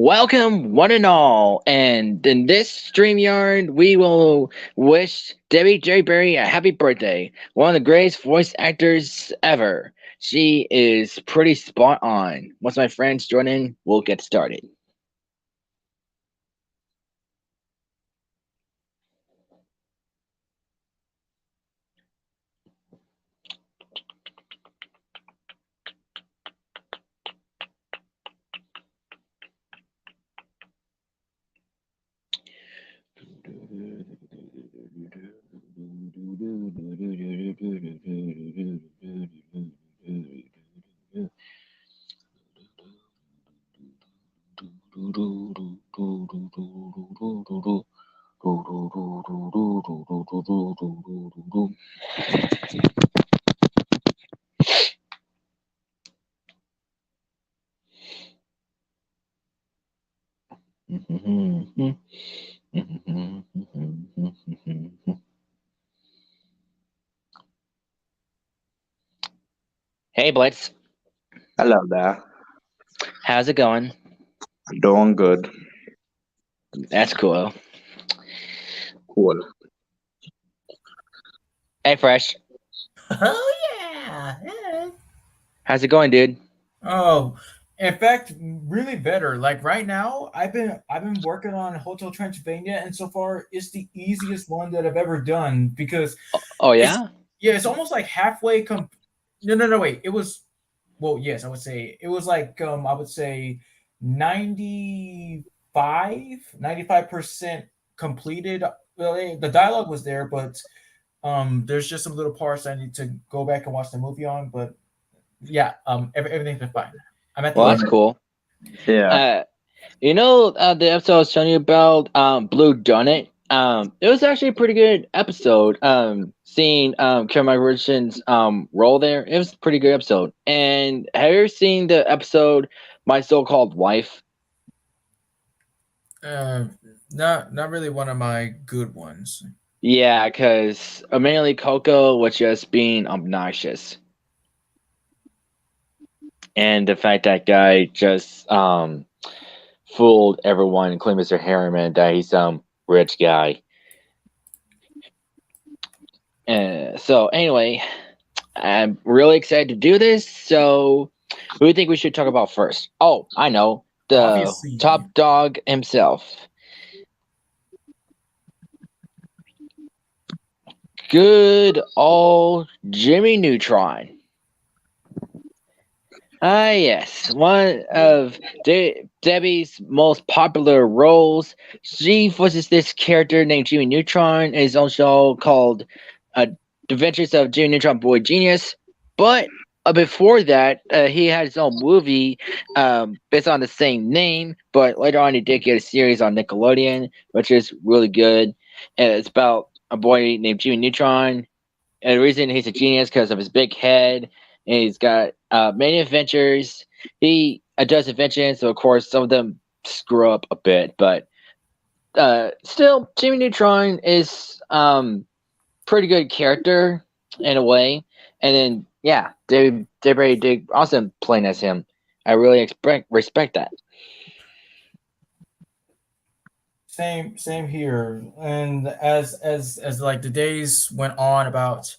Welcome, one and all. And in this streamyard, we will wish Debi Derryberry a happy birthday. One of the greatest voice actors ever. She is pretty spot on. Once my friends join in, we'll get started. Hey, Blitz. Hello there. How's it going? Doing good. That's cool. Cool. Hey, Fresh. Oh yeah. Yeah. How's it going, dude? Oh, in fact, really better. Like right now, I've been working on Hotel Transylvania, and so far it's the easiest one that I've ever done because Oh, it's yeah? yeah, it's almost like halfway. No, wait. It was well, yes, I would say it was like I would say 95% completed. Well, the dialogue was there, but there's just some little parts I need to go back and watch the movie on, but yeah, everything's been fine. I'm at the Well, end. that's cool. Yeah. Uh, the episode I was telling you about, Blue Donut. It was actually a pretty good episode. Seeing Caroline Richardson's role there, it was a pretty good episode. And have you ever seen the episode My So-Called Wife? Uh, not really one of my good ones. Yeah, because mainly Coco was just being obnoxious, and the fact that guy just fooled everyone, including Mr. Harriman, that he's some rich guy. So anyway, I'm really excited to do this. So, who do you think we should talk about first? Oh, I know, the Obviously, top dog himself. Good old Jimmy Neutron. Ah, yes, one of Debbie's most popular roles. She voices this character named Jimmy Neutron in his own show called uh, The Adventures of Jimmy Neutron Boy Genius. But before that, he had his own movie based on the same name. But later on, he did get a series on Nickelodeon, which is really good. And it's about a boy named Jimmy Neutron. And the reason he's a genius because of his big head, and he's got many adventures. He does adventures, so of course some of them screw up a bit, but still, Jimmy Neutron is pretty good character in a way. And then yeah, Debi did awesome playing as him. I really respect that. same here. And as like the days went on about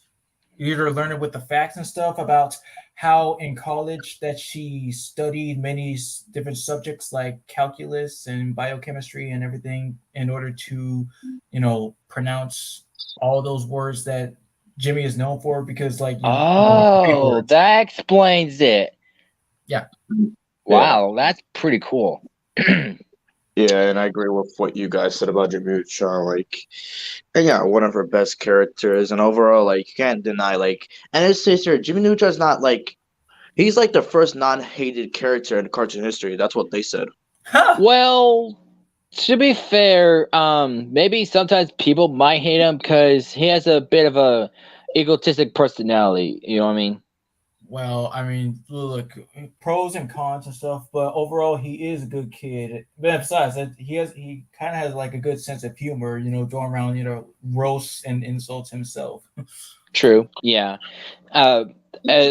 either learning with the facts and stuff about how in college that she studied many different subjects like calculus and biochemistry and everything in order to pronounce all those words that Jimmy is known for because like big Oh, words. that explains it. Yeah. Yeah. Wow, that's pretty cool. Yeah, and I agree with what you guys said about Jimmy Neutron. And yeah, one of her best characters, and overall, you can't deny, and his sister, Jimmy Neutron's not he's like the first non-hated character in cartoon history. That's what they said. Huh. Well, to be fair, maybe sometimes people might hate him because he has a bit of a egotistic personality. You know what I mean? Well, I mean, look, pros and cons and stuff, but overall, he is a good kid. But besides that, he kind of has like a good sense of humor. Going around, roasts and insults himself. True. Yeah. Uh,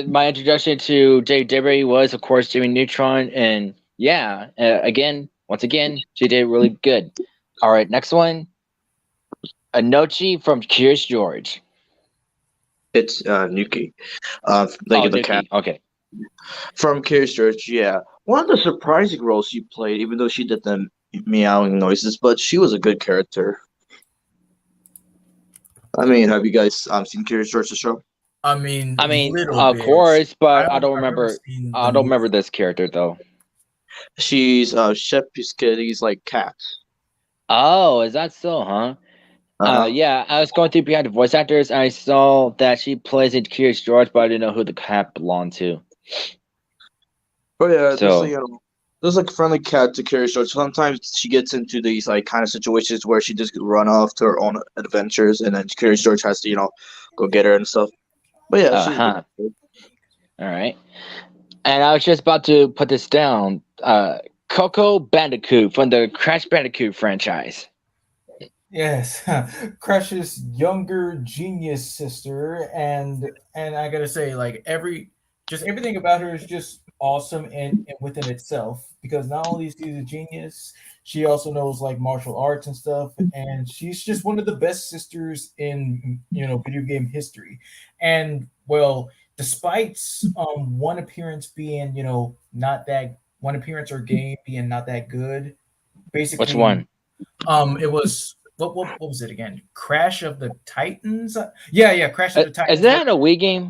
my introduction to Dave Dibbery was, of course, Jimmy Neutron, and yeah, again, Once again, she did really good. All right, next one. Anochi from Curious George. It's Nuki. Oh, The cat Nuki. Okay. from Curious George. Yeah, one of the surprising roles she played, even though she did the meowing noises, but she was a good character. I mean, have you guys seen Curious George the show? I mean, I mean, little of bit. course, but I don't I've never remember. seen the I don't movie. remember this character though. She's Chef Piscatty's like cat. Oh, is that so, huh? Uh-huh. Yeah, I was going through behind the voice actors, and I saw that she plays in Curious George, but I didn't know who the cat belonged to. But yeah, just so So, you know, there's like a friendly cat to Curious George. Sometimes she gets into these like kind of situations where she just run off to her own adventures, and then Curious George has to go get her and stuff. But yeah, she's huh. All right. And I was just about to put this down. Coco Bandicoot from the Crash Bandicoot franchise. Yes, Crash's younger genius sister, and I gotta say, like everything about her is just awesome and within itself. Because not only is she a genius, she also knows like martial arts and stuff, and she's just one of the best sisters in video game history. And well, despite one appearance being not that one appearance or game being not that good, Which basically one? it was what was it again? Crash of the Titans? Yeah, Crash of the Is Titans. that a Wii game?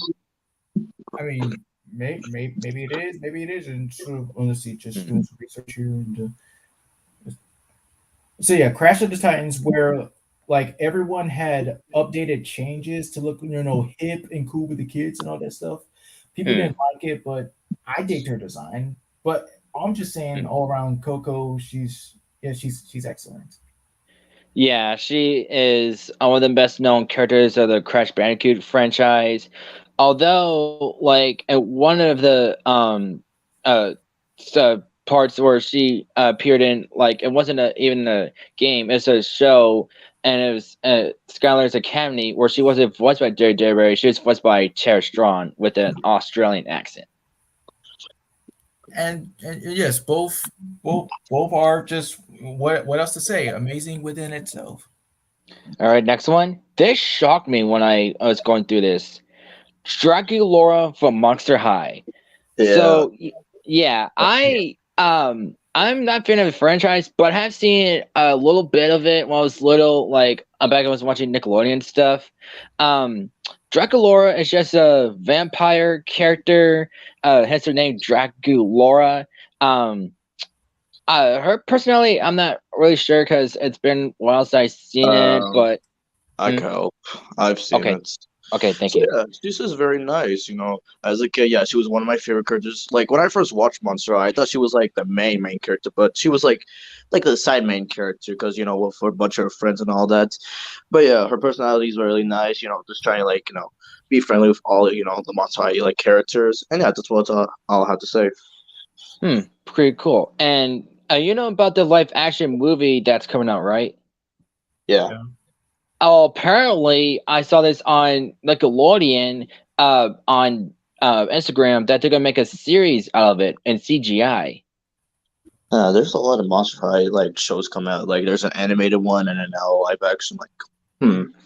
I mean, maybe it is, maybe it isn't. So, let's see, just doing some research here. So yeah, Crash of the Titans, where like everyone had updated changes to look, hip and cool with the kids and all that stuff. People didn't like it, but I dig her design. But I'm just saying, all around Coco, she's excellent. Yeah, she is one of the best known characters of the Crash Bandicoot franchise. Although, like, at one of the parts where she appeared in, like, it wasn't even a game; it's a show, and it was Skylar's Academy, where she wasn't voiced by Debi Derryberry; she was voiced by Tara Strong with an Australian accent. And yes, both are just what else to say? Amazing within itself. All right, next one. This shocked me when I was going through this. Dracula from Monster High. Yeah. So yeah, I'm not a fan of the franchise, but I have seen a little bit of it when I was little. Like back I was watching Nickelodeon stuff. Dracula is just a vampire character. Hence her name Dracula. Her personality, I'm not really sure because it's been a while since I've seen it. But I can help. I've seen it. Okay, thank you. Yeah, she's just very nice. As a kid, yeah, she was one of my favorite characters. Like when I first watched Monster High, I thought she was like the main character, but she was like the side main character because with a bunch of friends and all that. But yeah, her personality is really nice. Just trying to be friendly with all the Monster High characters, and yeah, that's what I'll have to say. Pretty cool. And you know about the live action movie that's coming out, right? Yeah. Oh, apparently I saw this on Nickelodeon on Instagram that they're gonna make a series out of it in CGI. There's a lot of Monster High shows come out. Like there's an animated one and then now live action.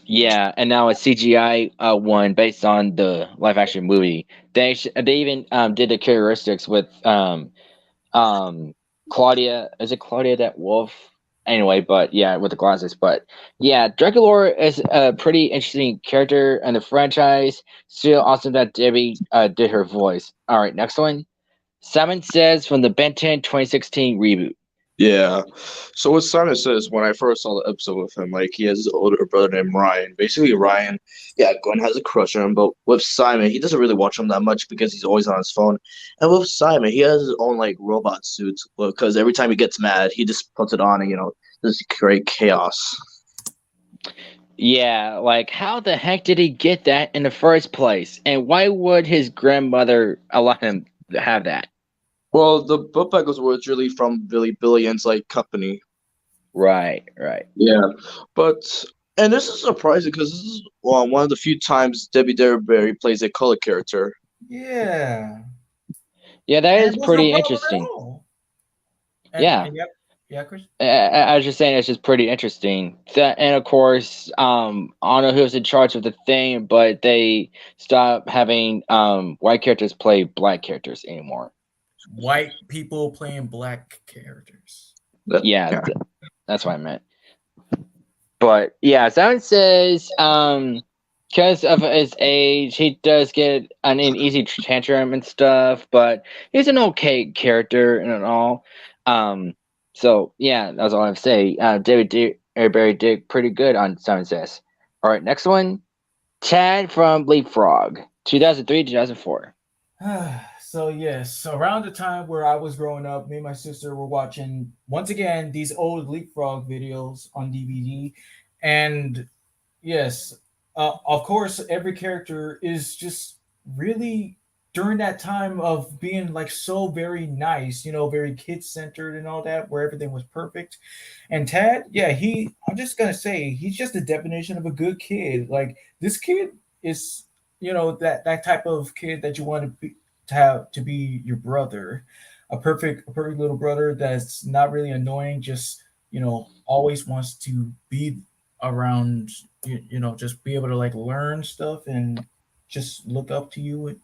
Yeah, and now a CGI one based on the live action movie. They even did the characteristics with Claudia. Is it Claudia that wolf? Anyway, but yeah, with the glasses. But yeah, Dracula is a pretty interesting character in the franchise. Still awesome that Debbie did her voice. All right, next one. Simon Says from the Ben 10 2016 reboot. Yeah. So what Simon says, when I first saw the episode with him, he has his older brother named Ryan. Basically, Ryan, yeah, Gwen has a crush on him, but with Simon, he doesn't really watch him that much because he's always on his phone. And with Simon, he has his own robot suit because every time he gets mad, he just puts it on and just create chaos. Yeah, how the heck did he get that in the first place? And why would his grandmother allow him to have that? Well, the book bag was originally from Billy Ann's company. Right. Yeah, and this is surprising because this is one of the few times Debi Derryberry plays a color character. Yeah. Yeah, that is pretty interesting. And, yeah. And yep. Yeah, Chris. I was just saying it's just pretty interesting. And of course, I don't know who's in charge of the thing, but they stopped having white characters play black characters anymore. White people playing black characters. Yeah, that's what I meant. But yeah, Simon Says, because of his age, he does get an easy tantrum and stuff, but he's an okay character and all. So yeah, that's all I have to say. David Derryberry did pretty good on Simon Says. All right, next one, Chad from Leapfrog, 2003, 2004. So yes, around the time where I was growing up, me and my sister were watching once again these old Leapfrog videos on DVD, and yes, of course, every character is just really during that time of being like so very nice, very kid centered and all that, where everything was perfect. And Tad, yeah, I'm just gonna say he's just the definition of a good kid. Like this kid is, that type of kid that you want to have to be your brother, a perfect little brother that's not really annoying, just always wants to be around, just be able to like learn stuff and just look up to you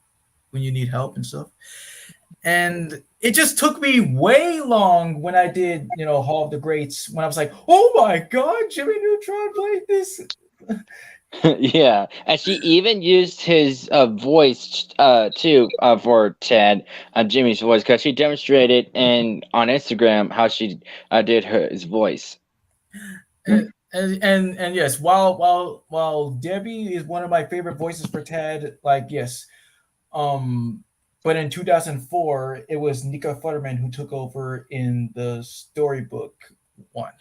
when you need help and stuff. And it just took me way long when I did, Hall of the Greats, when I was like, oh my God, Jimmy Neutron played this. Yeah, and she even used his voice too for Ted, Jimmy's voice, because she demonstrated on Instagram how she did his voice. And yes, while Debbie is one of my favorite voices for Ted, like yes, but in 2004 it was Nika Futterman who took over in the storybook one.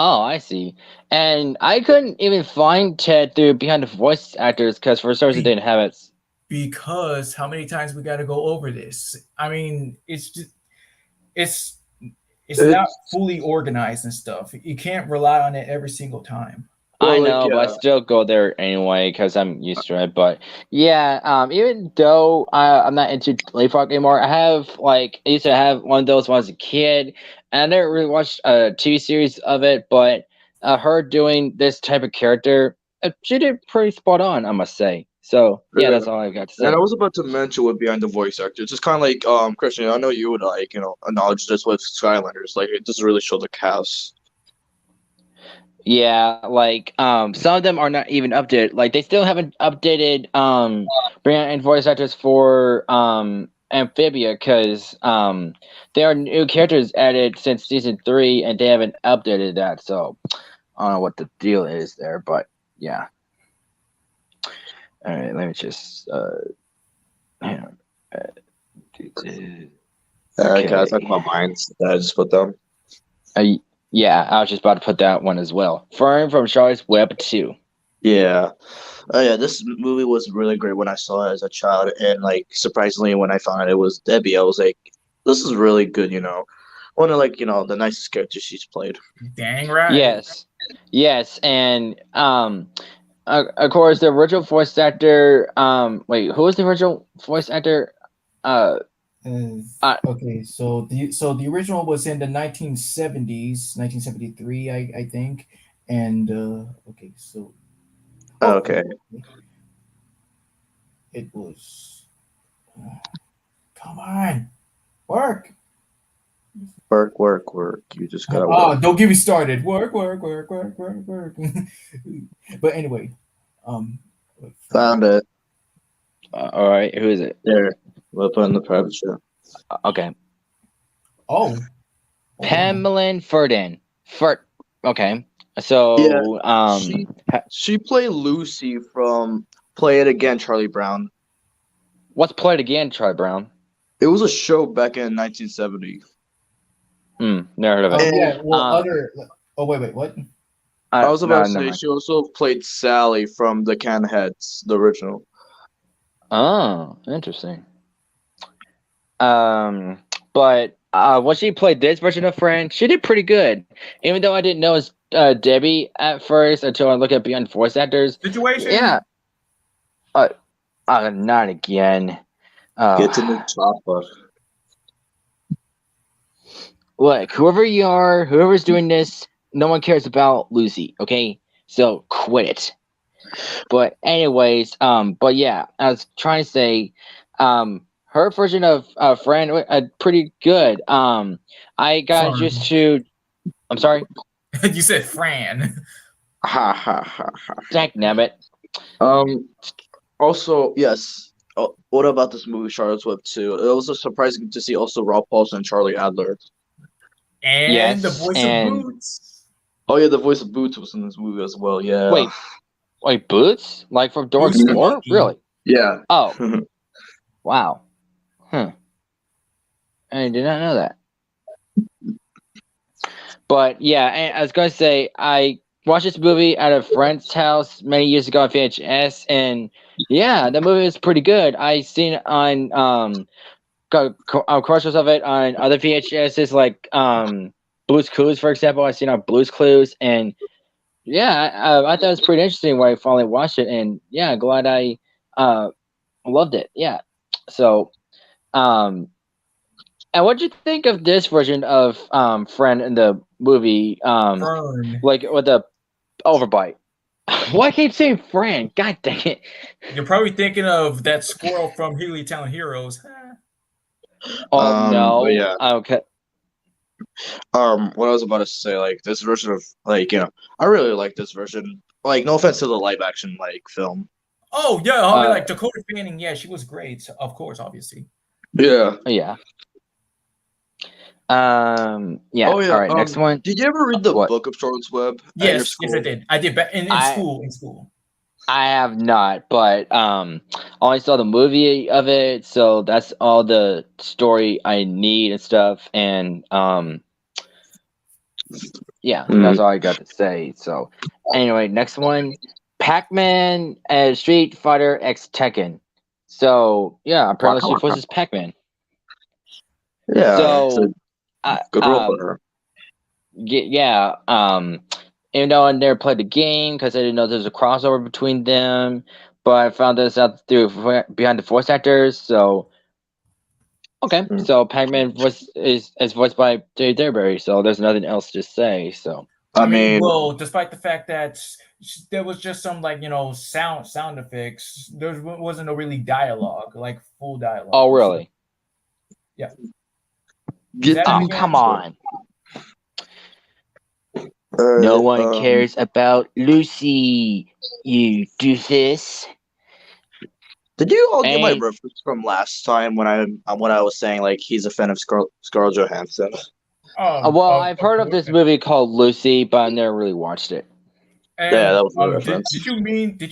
Oh, I see. And I couldn't even find Ted through behind the voice actors because for some reason they didn't have it. Because how many times we got to go over this? I mean, it's just it's not fully organized and stuff. You can't rely on it every single time. Well, I know, but I still go there anyway because I'm used to it. But yeah, even though I'm not into Leapfrog anymore, I used to have one of those when I was a kid, and I never really watched a TV series of it. But her doing this type of character, she did pretty spot on, I must say. So yeah, that's all I got to say. And I was about to mention with behind the voice actors. It's kind of like Christian. I know you would acknowledge this with Skylanders. Like it doesn't really show the cast. Yeah, like some of them are not even updated. Like they still haven't updated brand and voice actors for Amphibia because there are new characters added since season 3 and they haven't updated that. So I don't know what the deal is there, but yeah. All right, let me just hang on. Okay, I talk about mine that I just put down. Yeah, I was just about to put that one as well. Fern from Charlotte's Web 2. Yeah. Yeah, this movie was really great when I saw it as a child. And, like, surprisingly, when I found out it was Debbie, I was like, this is really good, One of, like, the nicest characters she's played. Dang right. Yes. And, of course, the original voice actor, wait, who was the original voice actor? Okay, so the original was in the 1970s, 1973, I think, and okay, so okay, it was. Come on, work. You just gotta work. Oh, don't get me started. Work. But anyway, found it. All right, who is it? There. We'll put in the private chat. Okay. Oh. Pamela Ferdin. Okay. So, yeah, she played Lucy from Play It Again, Charlie Brown. What's Play It Again, Charlie Brown? It was a show back in 1970. Never heard of it. Yeah, well, wait, what? I was about to say she also played Sally from The Canheads, the original. Oh, interesting. But when she played this version of Fran, she did pretty good. Even though I didn't know it was Debbie at first until I looked at Beyond Voice Actors. Situation? Yeah. Not again. Get to the chopper. look, whoever you are, whoever's doing this, no one cares about Lucy. Okay, so quit it. But anyways, but yeah, I was trying to say, her version of Fran, pretty good. I got Fern. used to. I'm sorry. You said Fran. Ha ha ha ha. Dangnabbit. Um. Also, yes. What about this movie, Charlotte's Web 2? It was surprising to see also Rob Paulson and Charlie Adler. And the Yes, voice of and Boots. Oh yeah, the voice of Boots was in this movie as well. Yeah. wait, Boots, like from Dora Boots the Explorer, monkey. really? Yeah. Oh, wow. I did not know that. But yeah, and I was gonna say I watched this movie at a friend's house many years ago on VHS, and yeah, the movie was pretty good. I seen it on commercials of it on other VHSs like Blue's Clues, for example. I seen on Blue's Clues, and yeah, I thought it was pretty interesting when I finally watched it, and yeah, glad I loved it. Yeah, so and what do you think of this version of Friend in the movie? Fern. Like with the overbite. Why can't say Fran? God dang it! You're probably thinking of that squirrel from Town Heroes. Oh no. But yeah. Okay. What I was about to say, like this version of I really like this version. Like, no offense to the live action film. Oh yeah, I mean, like Dakota Fanning. Yeah, she was great. Of course, obviously. Yeah. Yeah. Yeah. Oh yeah. All right. Next one. Did you ever read the What? book of Charlotte's Web at your Yes, school? yes, I did. I did in school. In school. I have not, but only saw the movie of it, so that's all the story I need and stuff. And yeah, that's all I got to say. So anyway, next one, Pac-Man and Street Fighter X Tekken. So yeah, apparently she voices Pac-Man. Yeah. So good role for her. yeah, even though I never played the game because I didn't know there was a crossover between them, but I found this out through behind the voice actors. So okay, so Pac-Man is voiced by Debi Derryberry, so there's nothing else to say. So I mean, well, despite the fact that there was just some sound effects, there wasn't no really dialogue, like full dialogue. Oh really? Yeah. Oh come on. No one cares about Lucy, you doofus. Did you all get my reference from last time when I was saying like he's a fan of Scarlett Johansson? Well, I've heard of this movie called Lucy, but I never really watched it. And, yeah, that was the reference. Did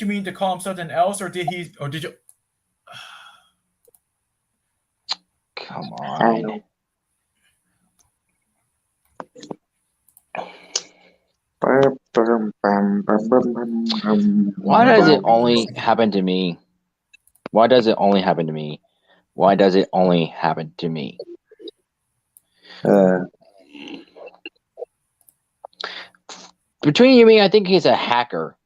you mean to call him something else, or did you? Come on. Why does it only happen to me? Why does it only happen to me? Why does it only happen to me? Between you and me, I think he's a hacker.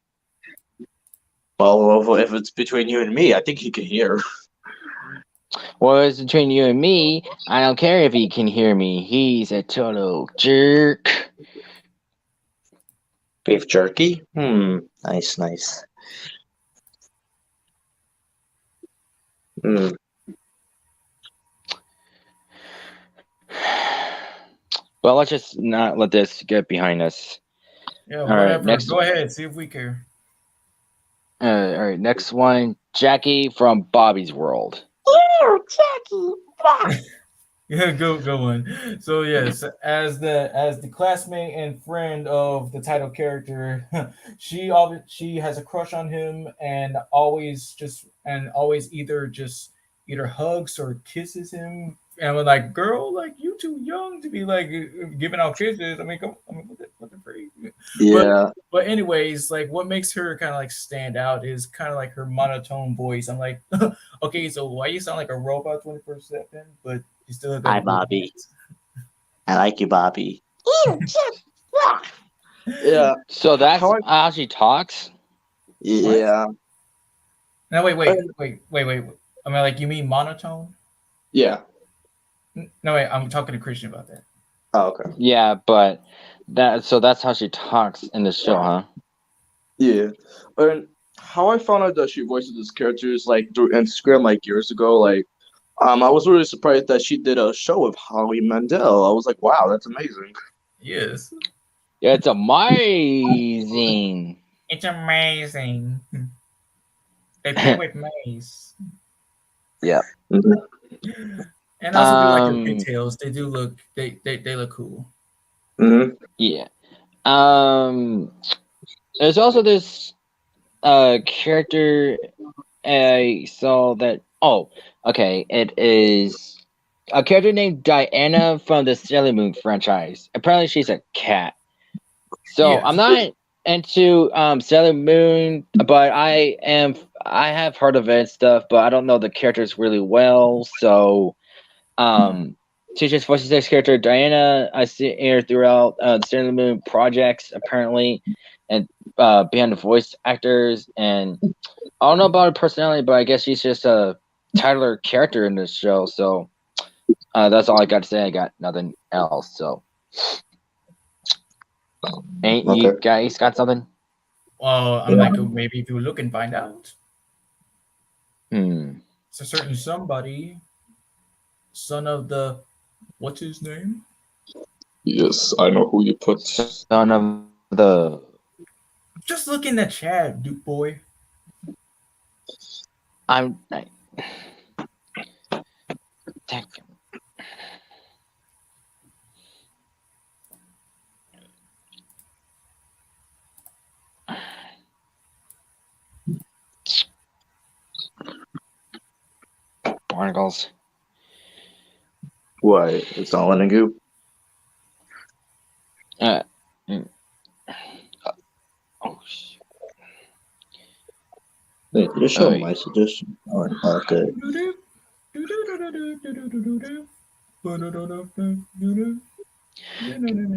Well, if it's between you and me, I think he can hear. Well, if it's between you and me, I don't care if he can hear me. He's a total jerk. Beef jerky? Nice. Well, let's just not let this get behind us. Yeah, whatever. Right, go ahead, see if we care. All right, next one, Jackie from Bobby's World. Ew, Jackie. Yeah, go one. So yes, as the classmate and friend of the title character, she has a crush on him and always either hugs or kisses him. And we're like, girl, like you too young to be like giving out kisses. I mean, what the freak? Yeah. But anyways, like what makes her kind of like stand out is kind of like her monotone voice. I'm like, okay, so why you sound like a robot 24/7, but you still have Hi, Bobby. I like you, Bobby. Ew, Jackie. Yeah. So that's how she talks? Yeah. No, wait. I mean, like, you mean monotone? Yeah. No, wait, I'm talking to Christian about that. Oh, okay. Yeah, but that's how she talks in the show, huh? Yeah. And how I found out that she voices this character is like through Instagram like years ago. Like, I was really surprised that she did a show with Howie Mandel. I was like, wow, that's amazing. Yes. Yeah, it's amazing. It's amazing. They play with maze. Yeah. Mm-hmm. And I also do like their Um. pigtails. They do look they look cool. Mm-hmm. Yeah. There's also this character I saw that. Oh, okay. It is a character named Diana from the Sailor Moon franchise. Apparently, she's a cat. So Yes. I'm not into Sailor Moon, but I have heard of it and stuff, but I don't know the characters really well. So she just voices this character Diana. I see her throughout the Sailor Moon projects apparently, and behind the voice actors. And I don't know about her personality, but I guess she's just a titular character in this show. So that's all I got to say. I got nothing else. So. Ain't you Okay. guys got something? I'm like, oh, maybe if you look and find out. Hmm. It's a certain somebody, son of the, what's his name? Yes, I know who you put. Son of the. Just look in the chat, Duke boy. Tekken. Barnacles. Why? It's not letting you. Uh, mm. Oh shit. Wait, did it show Alright. my suggestion? Oh, okay.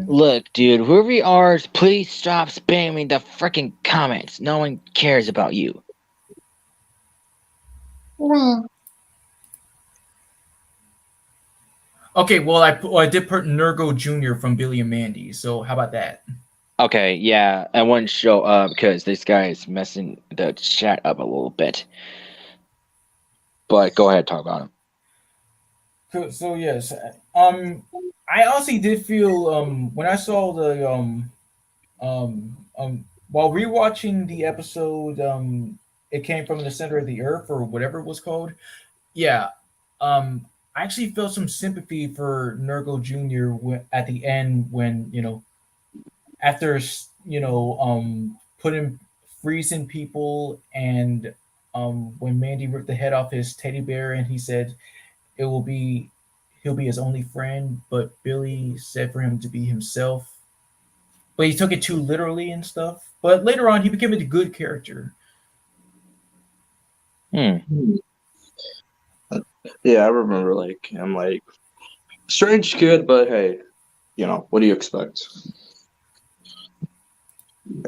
Look, dude, whoever you are, please stop spamming the freaking comments. No one cares about you. Okay, well, I did put Nurgo Jr. from Billy and Mandy, so how about that? Okay, yeah, I wouldn't show up because this guy is messing the chat up a little bit. But go ahead, talk about him. So yes, I honestly did feel when I saw the while rewatching the episode it came from the center of the earth or whatever it was called. Yeah, I actually felt some sympathy for Nurgle Jr. At the end when after putting freezing people and when Mandy ripped the head off his teddy bear and he said it will be he'll be his only friend, but Billy said for him to be himself. But he took it too literally and stuff. But later on, he became a good character. Hmm. Yeah, I remember. Like, I'm like, strange kid, but hey, what do you expect?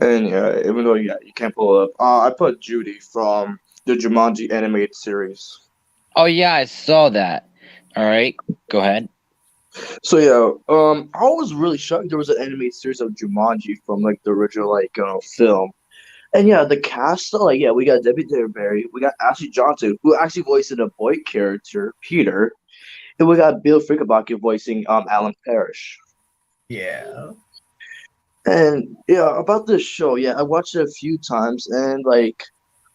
And yeah, even though you can't pull it up, I put Judy from the Jumanji animated series. Oh yeah, I saw that. All right, go ahead. So yeah, I was really shocked there was an animated series of Jumanji from like the original film. And yeah, the cast, we got Debi Derryberry, we got Ashley Johnson, who actually voiced a boy character, Peter, and we got Bill Frickabaugh voicing Alan Parrish. Yeah. And yeah, about this show, I watched it a few times, and like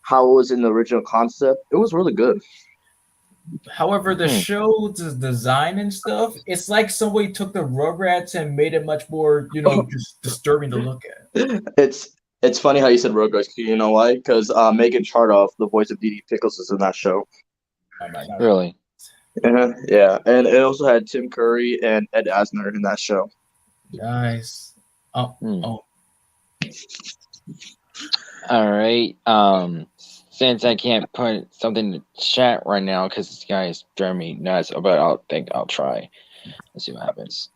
how it was in the original concept, it was really good. However, the show's design and stuff, it's like somebody took the Rugrats and made it much more, just disturbing to look at. It's funny how you said Rugrats. You know why? Because Megan Chardoff, the voice of Dee Dee Pickles, is in that show. Oh my God. Really? Yeah, and it also had Tim Curry and Ed Asner in that show. Nice. Oh. All right. Since I can't put something in the chat right now because this guy is driving me nuts, but I'll try. Let's see what happens.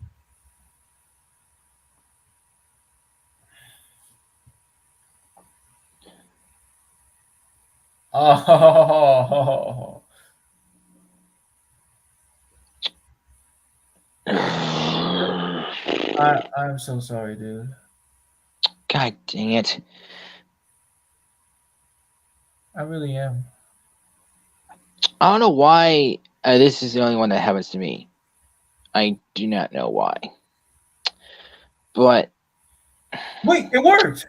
Oh. I'm so sorry, dude. God dang it. I really am. I don't know why this is the only one that happens to me. I do not know why. But, Wait, it worked.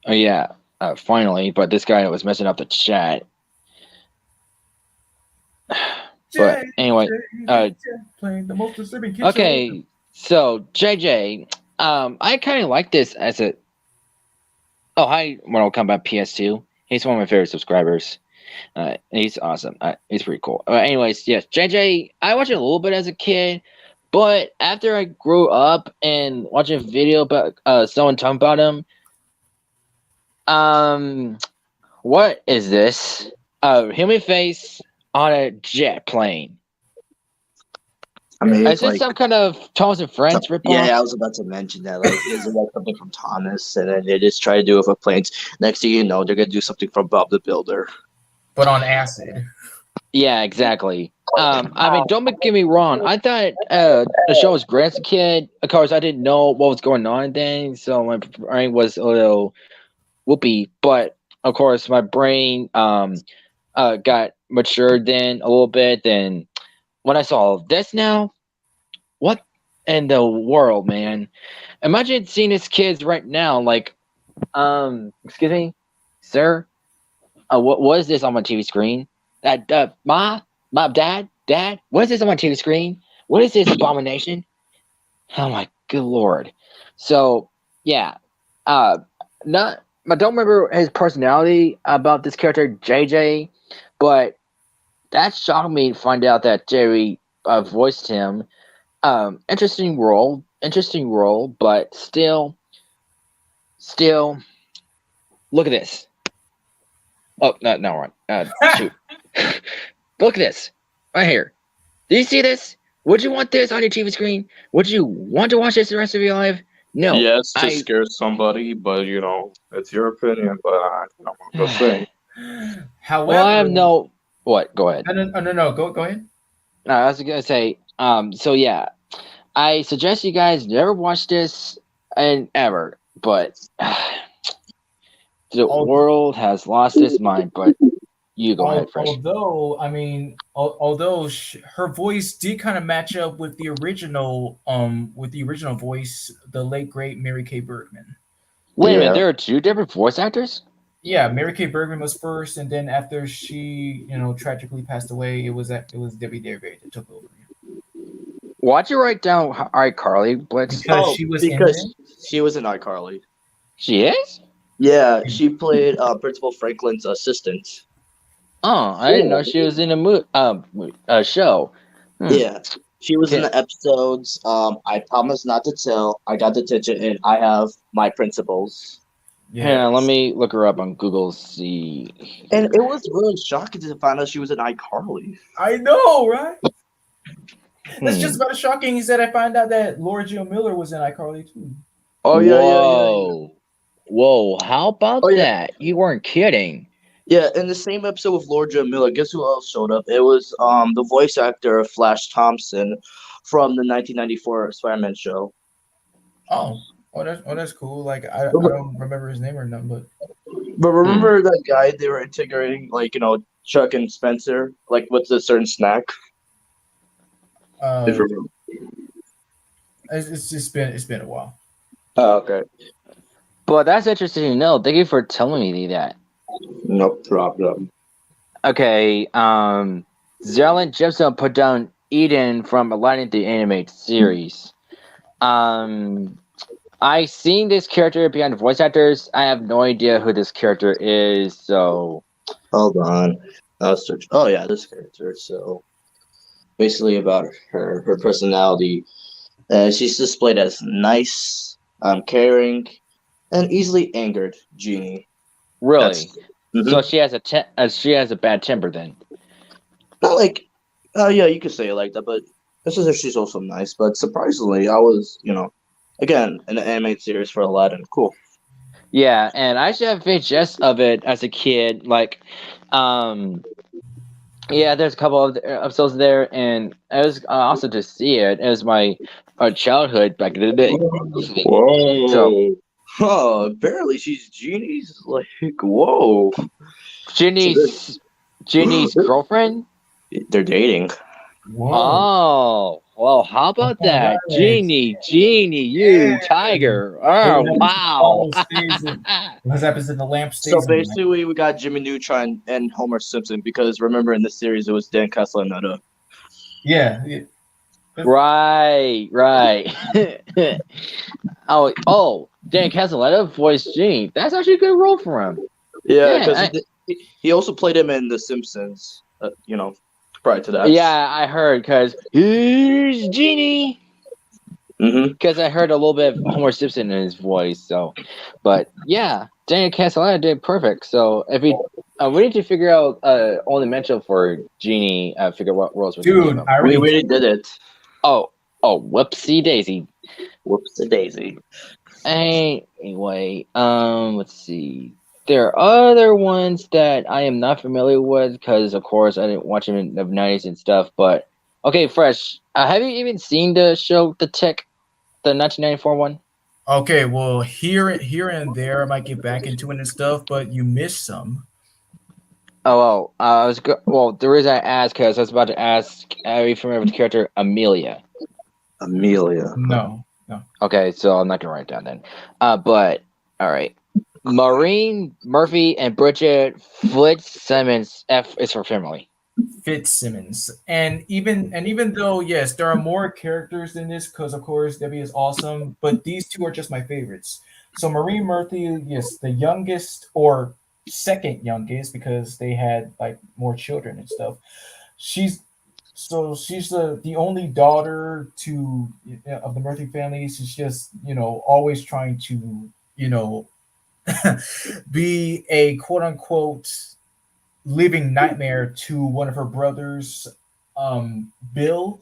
oh yeah, finally. But this guy was messing up the chat. But anyway, playing the most disturbing kid show. okay, so JJ, I kind of like this as a. Oh, hi, Mortal Kombat PS2. He's one of my favorite subscribers. He's awesome. He's pretty cool. Anyways, yes, JJ, I watched it a little bit as a kid, but after I grew up and watching a video about someone talking about him, what is this? Human face on a jet plane. I mean, Is it's this like some kind of Thomas and Friends ripoff? yeah, I was about to mention that. Like, is it like something from Thomas, and then they just try to do it with planes. Next thing you know, they're gonna do something from Bob the Builder. But on acid. Yeah, exactly. I mean, don't get me wrong. I thought the show was great as a kid. Of course, I didn't know what was going on then, so my brain was a little whoopee. But of course, my brain got matured then a little bit. Then when I saw this now, what in the world, man? Imagine seeing these kids right now, like, excuse me, sir, what is this on my TV screen? Mom, dad, what is this on my TV screen? What is this abomination? Oh my good lord. So yeah, I don't remember his personality about this character JJ, but that shocked me to find out that Jerry voiced him. Interesting role, but still, look at this. Oh, no, right. Shoot. Look at this right here. Do you see this? Would you want this on your TV screen? Would you want to watch this the rest of your life? No. Yes, to scare somebody, but you know, it's your opinion. But I don't want to say. However, Well, I have no. What? Go ahead. No. Go ahead. No, I was gonna say. So yeah, I suggest you guys never watch this and ever. But the world has lost its mind. But you go ahead, Fresh. Although, I mean, her voice did kind of match up with the original voice, the late great Mary Kay Bergman. Wait a minute, there are two different voice actors? Yeah, Mary Kay Bergman was first, and then after she, tragically passed away, it was Debi Derryberry that took over. Why'd you write down iCarly, Blitz? Because she was in iCarly. She is? Yeah, she played Principal Franklin's assistant. Oh, I didn't know she was in a show. Yeah, she was in the episodes. I promise not to tell. I got detention, and I have my principles. Yeah, let me look her up on Google. See, and it was really shocking to find out she was in iCarly. I know, right? That's just about as shocking as that I find out that Laura Jill Miller was in iCarly too. Oh yeah. Whoa! How about that? You weren't kidding. Yeah, in the same episode with Laura Jill Miller, guess who else showed up? It was the voice actor of Flash Thompson from the 1994 Spider-Man show. Oh, that's cool. Like I don't remember his name or nothing, but remember that guy they were integrating, like Chuck and Spencer, like with a certain snack. It's been a while. Oh, okay. But that's interesting to know. Thank you for telling me that. No problem. Okay, Zelen Jepson put down Eden from Aladdin the Animated Series. I seen this character behind the voice actors. I have no idea who this character is, so... Hold on. I'll search. Oh, yeah, this character. So, basically about her personality. She's displayed as nice, caring, and easily angered genie. Really? So she has a bad temper then. Not like, yeah, you could say it like that, but this is if she's also nice. But surprisingly, I was, again, in the animated series for Aladdin. Cool. Yeah, and I actually have VHS of it as a kid. Like, yeah, there's a couple of episodes there, and it was awesome to see it. It was my our childhood back in the day. Whoa. So- Apparently she's Genie's like whoa. Ginny's girlfriend. They're dating. Whoa. Oh, well, how about that? Alright. Genie, you tiger. Oh, wow. What happens in the lamp stays So in the lamp. basically we got Jimmy Neutron and Homer Simpson because remember in the series it was Dan Castellaneta. Yeah. Right. oh, Dan Castellaneta voiced Genie. That's actually a good role for him. Yeah, Yeah, because he also played him in The Simpsons. Prior to that. Yeah, I heard because here's Genie. Mm-hmm. Because I heard a little bit of Homer Simpson in his voice. So, but yeah, Dan Castellaneta did perfect. So if we need to figure out only mention for Genie, figure out what roles we can give Dude, him. I We already already did it. Oh, whoopsie daisy. Whoops a daisy. Anyway, let's see. There are other ones that I am not familiar with because, of course, I didn't watch them in the 90s and stuff. But okay, Fresh, have you even seen the show The Tick, the 1994 one? Okay, well, here and there, I might get back into it and stuff, but you missed some. Oh, well, the reason I asked because I was about to ask, are you familiar with the character Amelia? Amelia. No. Okay, so I'm not gonna write it down then. But all right, Maureen Murphy and Bridget Fitzsimmons. F is for family. Fitzsimmons, and even though yes, there are more characters in this because of course Debbie is awesome, but these two are just my favorites. So Maureen Murphy, yes, the youngest or second youngest because they had like more children and stuff. She's the only daughter to of the Murphy family. She's just always trying to be a quote unquote living nightmare to one of her brothers, Bill,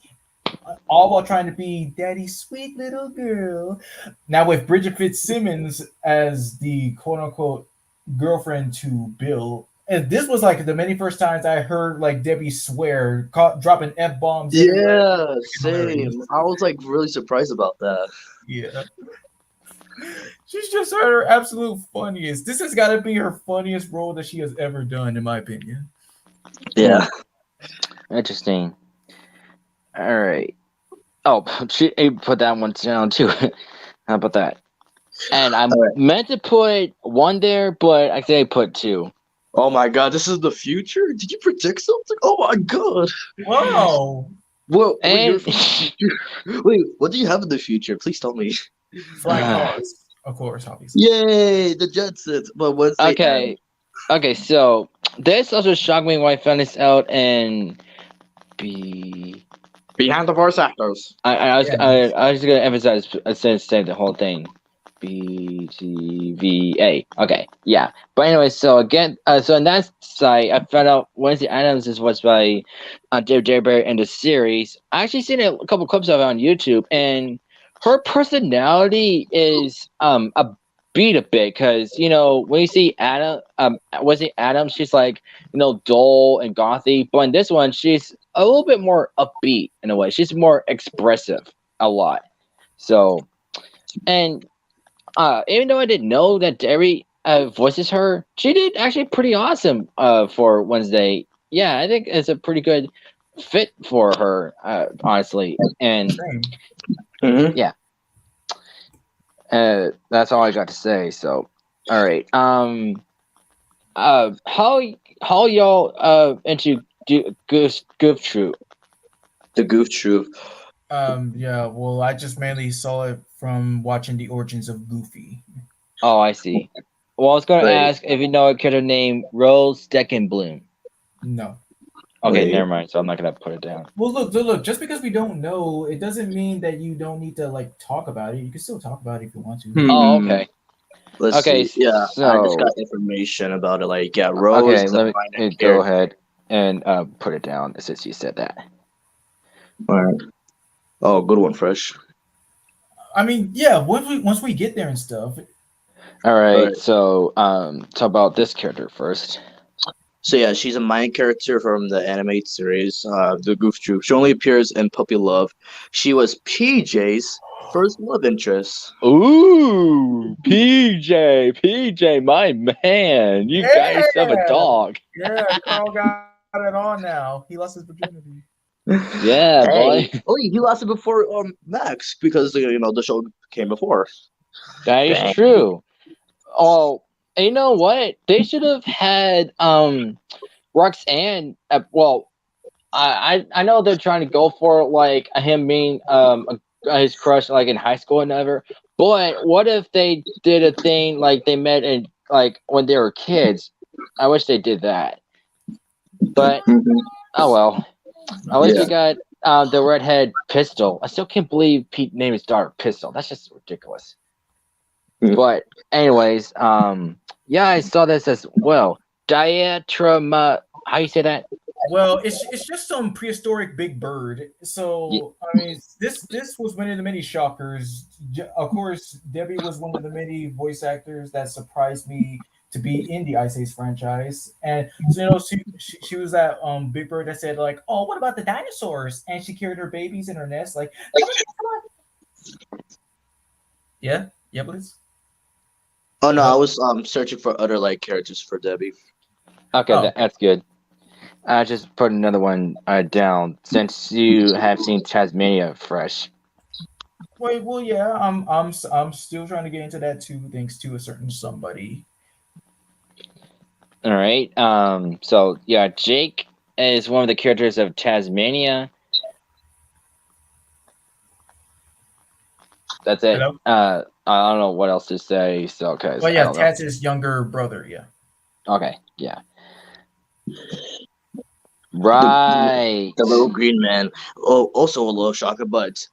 all while trying to be daddy's sweet little girl. Now with Bridget Fitzsimmons as the quote unquote girlfriend to Bill. And this was like the many first times I heard like Debbie swear, dropping F-bombs. Yeah, same. I was like really surprised about that. Yeah. She's just her absolute funniest. This has got to be her funniest role that she has ever done, in my opinion. Yeah. Interesting. All right. Oh, she put that one down too. How about that? And I meant to put one there, but I think I put two. Oh my god, this is the future? Did you predict something? Oh my god. Wow. Well, And wait, what do you have in the future? Please tell me. Flying cars, of course, obviously. Yay, the Jetsons. But what's okay, so this also shocked me when I found this out in Behind the Voice Actors. I was gonna emphasize say the whole thing. BTVA. Okay, yeah. But anyway, so again, so on that site, I found out Wednesday Addams is was by Debi Derryberry in the series. I actually seen a couple clips of it on YouTube, and her personality is a beat a bit because when you see Wednesday Addams, she's like dull and gothy, but in this one, she's a little bit more upbeat in a way. She's more expressive a lot. So, and even though I didn't know that Derry voices her, she did actually pretty awesome for Wednesday. Yeah, I think it's a pretty good fit for her, honestly. And yeah, that's all I got to say. So, all right. How y'all into Goof Troop? The Goof Troop. Yeah, well, I just mainly saw it from watching the origins of Goofy. Oh, I see. Well, I was going to ask if you know a character named Rose Tekken Bloom. No. Okay, never mind. So I'm not going to put it down. Well, look. Just because we don't know, it doesn't mean that you don't need to like talk about it. You can still talk about it if you want to. Oh, okay. Let's see. Yeah, so I just got information about it. Like, yeah, Rose. Okay, let me go ahead and put it down since you said that. All right. Oh, good one, Fresh. I mean, yeah. Once we get there and stuff. All right. So talk about this character first. So yeah, she's a main character from the animated series, the Goof Troop. She only appears in Puppy Love. She was PJ's first love interest. Ooh, PJ, my man. You got yourself a dog. Yeah, Carl got it on now. He lost his virginity. Yeah, Hey, boy. oh, he lost it before Max because the show came before. That is Dang. true. Oh, and you know what? They should have had Roxanne. Well, I know they're trying to go for like him being his crush like in high school and ever. But what if they did a thing like they met in like when they were kids? I wish they did that. But oh well. At least we got the redhead Pistol. I still can't believe Pete named his daughter Pistol. That's just ridiculous. But anyways, yeah, I saw this as well. Diatrama. How you say that? Well, it's just some prehistoric big bird. So I mean, this was one of the many shockers. Of course, Debbie was one of the many voice actors that surprised me to be in the Ice Age franchise. And so she was that big bird that said like, "Oh, what about the dinosaurs?" And she carried her babies in her nest. Like, come on. Yeah, please. Oh no, I was searching for other like characters for Debbie. Okay, that's good. I just put another one down since you have seen Tasmania fresh. Wait, well, yeah, I'm still trying to get into that too, thanks to a certain somebody. All right. So yeah, Jake is one of the characters of Tasmania. That's it. Hello? I don't know what else to say. So okay. Well, yeah, Taz's his younger brother. Yeah. Okay. Yeah. Right. The little green man. Oh, also a little shocker, but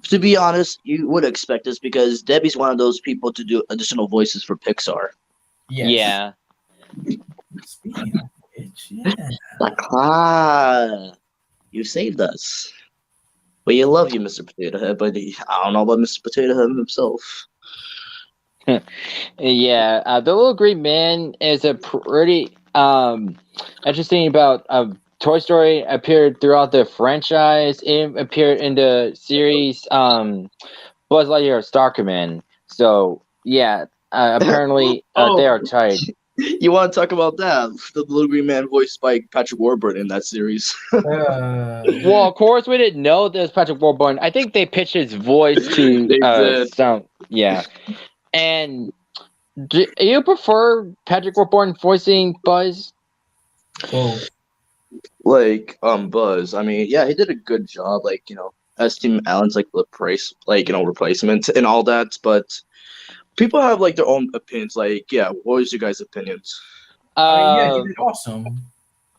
to be honest, you would expect this because Debbie's one of those people to do additional voices for Pixar. Yes. Yeah. Speaking of which, yeah. You saved us. Well, you love you, Mr. Potato Head, but I don't know about Mr. Potato Head himself. Yeah, the little green man is a pretty interesting about Toy Story appeared throughout the franchise. It appeared in the series Buzz Lightyear Star Command. So yeah, apparently they are tied. You want to talk about that? The little green man voiced by Patrick Warburton in that series. Well, of course, we didn't know this Patrick Warburton. I think they pitched his voice to some. Yeah, and do you prefer Patrick Warburton voicing Buzz? Oh. Like Buzz. I mean, yeah, he did a good job. Like as Tim Allen's like replacement and all that, but. People have like their own opinions. Like, yeah, what was your guys' opinions? Yeah, he did awesome.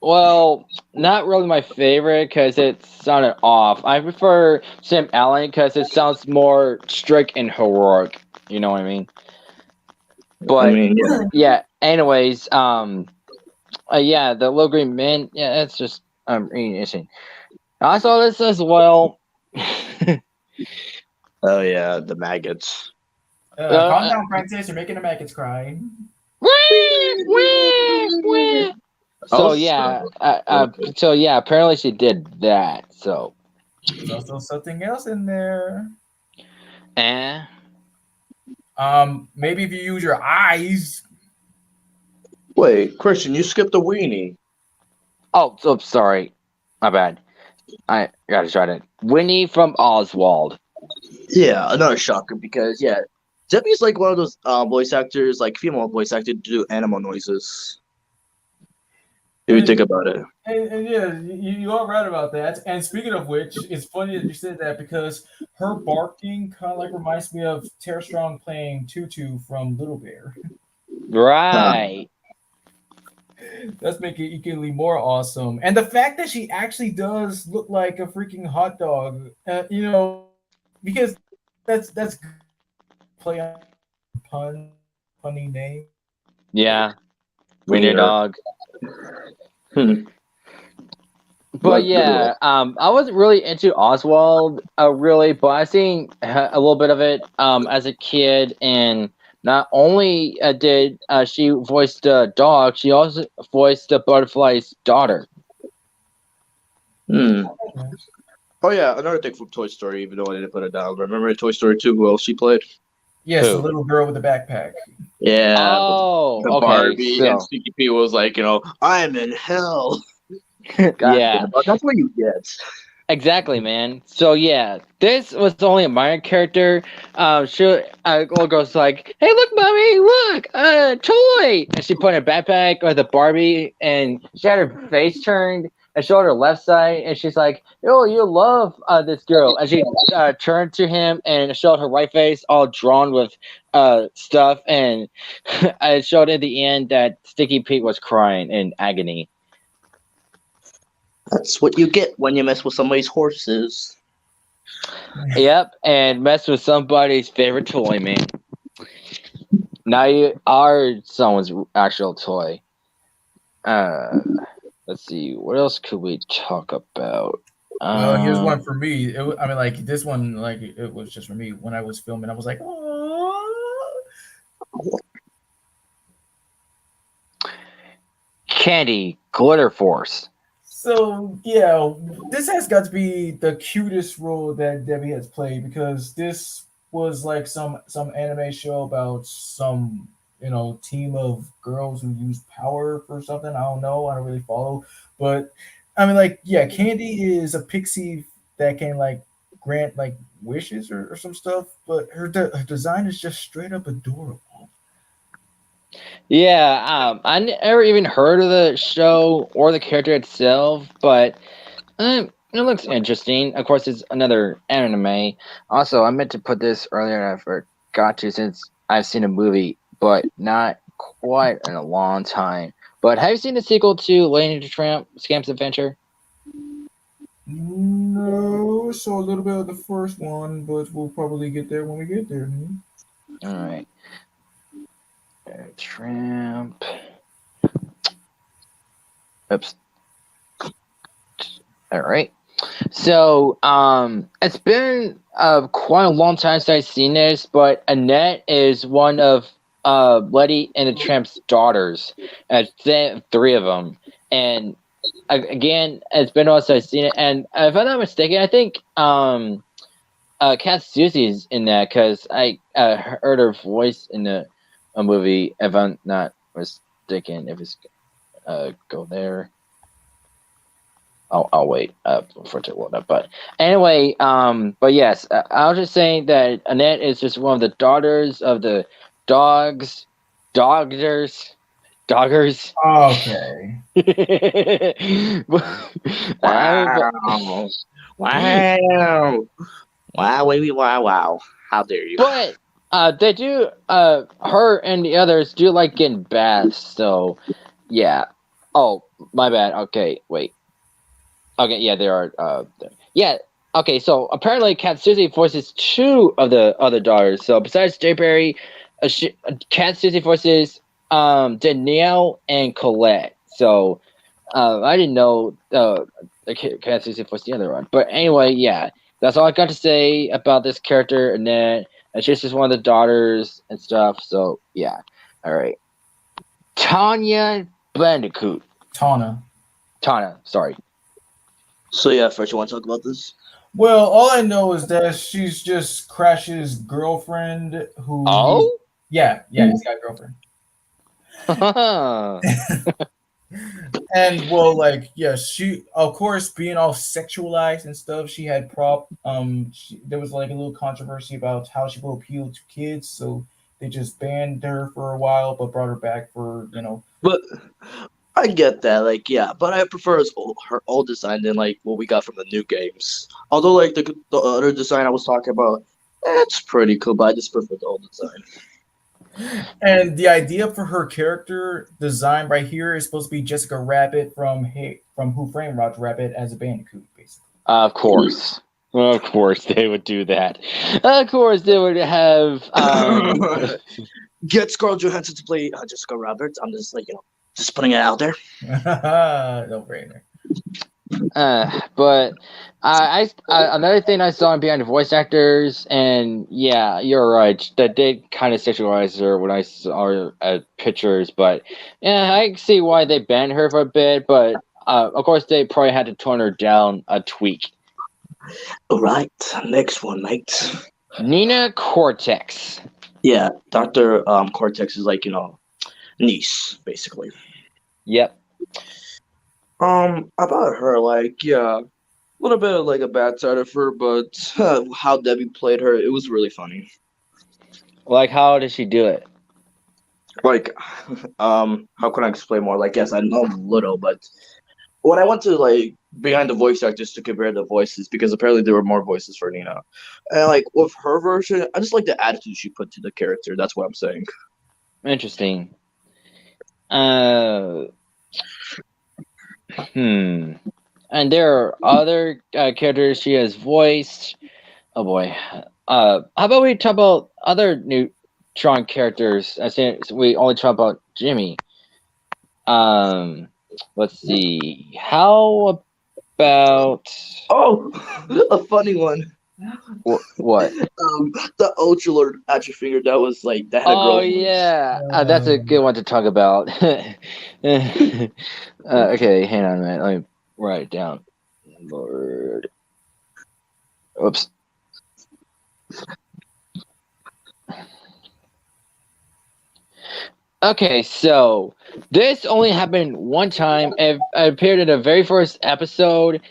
Well, not really my favorite because it sounded off. I prefer Tim Allen because it sounds more strict and heroic. You know what I mean? But yeah. Anyways, yeah, the little green man. Yeah, it's just really interesting. I saw this as well. Oh yeah, the maggots. Calm down, Francis. You're making the maggots cry. So yeah, apparently she did that. So there's also something else in there. Maybe if you use your eyes. Wait, Christian, you skipped the weenie. Oh, so sorry. My bad. I gotta try to. Winnie from Oswald. Yeah, another shocker because Debbie's like one of those voice actors, like female voice actor, to do animal noises. If you think about it. And yeah, you are right about that. And speaking of which, it's funny that you said that because her barking kind of like reminds me of Tara Strong playing Tutu from Little Bear. Right. That's making it equally more awesome. And the fact that she actually does look like a freaking hot dog, because that's play on punny name. Yeah. Wiener dog. But yeah, I wasn't really into Oswald, really, but I seen a little bit of it as a kid, and not only did she voice the dog, she also voiced the butterfly's daughter. Hmm. Oh yeah, another thing from Toy Story, even though I didn't put it down. Remember in Toy Story 2 who else she played? Yes, the Who? little girl with the backpack. Yeah, Oh, the okay. Barbie and So, Stinky Pete was like, I'm in hell. God yeah. damn, but that's what you get. Exactly, man. So yeah, this was only a minor character. Little girl's like, "Hey, look, mommy, look, toy!" And she put in a backpack with a Barbie, and she had her face turned and showed her left side, and she's like, "Oh, you love this girl." And she turned to him and showed her right face, all drawn with stuff, and I showed at the end that Sticky Pete was crying in agony. That's what you get when you mess with somebody's horses. Yep, and mess with somebody's favorite toy, man. Now you are someone's actual toy. Let's see, what else could we talk about? Well, here's one for me. This one, it was just for me. When I was filming, I was like, "Oh." Candy Glitter Force. So yeah, this has got to be the cutest role that Debbie has played, because this was like some anime show about some team of girls who use power for something. I don't know. I don't really follow, but Candy is a pixie that can grant wishes or some stuff, but her design is just straight up adorable. Yeah, I never even heard of the show or the character itself, but it looks interesting. Of course, it's another anime. Also, I meant to put this earlier and I forgot to, since I've seen a movie, but not quite in a long time. But have you seen the sequel to Lady and the Tramp: Scamp's Adventure? No, so a little bit of the first one, but we'll probably get there when we get there. All right. Tramp. Oops. All right. So, it's been quite a long time since I've seen this, but Annette is one of Letty and the Tramp's daughters. Three of them, and again, it's been a while since I've seen it. And if I'm not mistaken, I think Kat Susie's in that, because I heard her voice in a movie. If I'm not mistaken, if it's go there. I'll wait for it to load up. But anyway, but yes, I was just saying that Annette is just one of the daughters of the doggers. Okay. Wow. Wow. How dare you? But they do. Her and the others do like getting baths. So yeah. Oh, my bad. Okay, wait. Okay, yeah, there are. Yeah, okay. So apparently, Kat Susie voices two of the other daughters. So besides Derryberry, Kat Susie voices Danielle and Colette. So I didn't know Kat Susie voiced the other one. But anyway, yeah, that's all I got to say about this character. And then she's just one of the daughters and stuff. So yeah, all right. Tanya Bandicoot. Tana, sorry. So yeah, first you want to talk about this? Well, all I know is that she's just Crash's girlfriend who... Oh? Yeah, he's got a girlfriend. And she, of course, being all sexualized and stuff, she had there was like a little controversy about how she will appeal to kids, so they just banned her for a while, but brought her back for, But I get that, yeah, but I prefer her old design than what we got from the new games. Although the other design I was talking about, it's pretty cool, but I just prefer the old design. And the idea for her character design right here is supposed to be Jessica Rabbit from Who Framed Roger Rabbit as a Bandicoot, basically. Of course they would do that. Of course they would have. Get Scarlett Johansson to play Jessica Rabbit. I'm just just putting it out there. No brainer. But another thing I saw behind the voice actors, and yeah, you're right. That did kind of sexualize her when I saw her pictures, but yeah, I can see why they banned her for a bit. But of course, they probably had to tone her down a tweak. All right, next one, mate. Nina Cortex. Yeah, Doctor Cortex is like niece basically. Yep. About her, like yeah, a little bit of like a bad side of her, but how Debbie played her, it was really funny. Like, how did she do it? Like, how can I explain more? Like, yes, I know a little, but when I went to like behind the voice actors to compare the voices, because apparently there were more voices for Nina, and like with her version, I just like the attitude she put to the character. That's what I'm saying. Interesting. And there are other characters she has voiced. Oh boy. How about we talk about other Neutron characters? I think we only talk about Jimmy. Let's see. How about Oh, a funny one. what? The Ultra Lord at your finger. That was like that had a girl. Oh yeah, that's a good one to talk about. Okay, hang on a minute. Let me write it down. Lord. Oops. Okay, so this only happened one time. It appeared in the very first episode.